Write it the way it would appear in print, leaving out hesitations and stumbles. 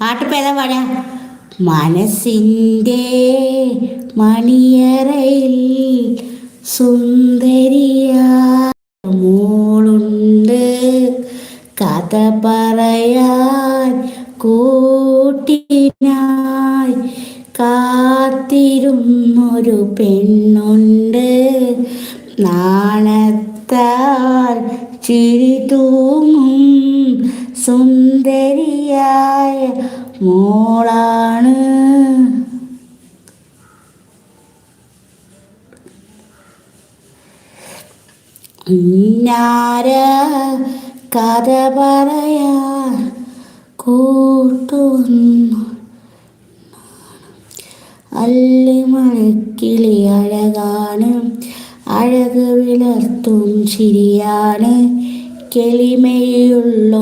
പാട്ടിപ്പോൾ ഏതാ പാടാ? മനസ്സിൻ്റെ മണിയറയിൽ സുന്ദരിയ മോളുണ്ട്, കഥ പറയാൻ കൂട്ടിനായി കാത്തിരുന്നൊരു പെണ്ണുണ്ട്, നാണത്താൽ ചിരി തൂങ്ങും സുന്ദരിയായ മോളാണ്. ഇന്നാര കഥ പറയാൻ കൂട്ടുന്നു, അല്ലിമണക്കിളി അഴകാണ്, അഴക് വിളർത്തും ചിരിയാണ്, കെളിമയുള്ള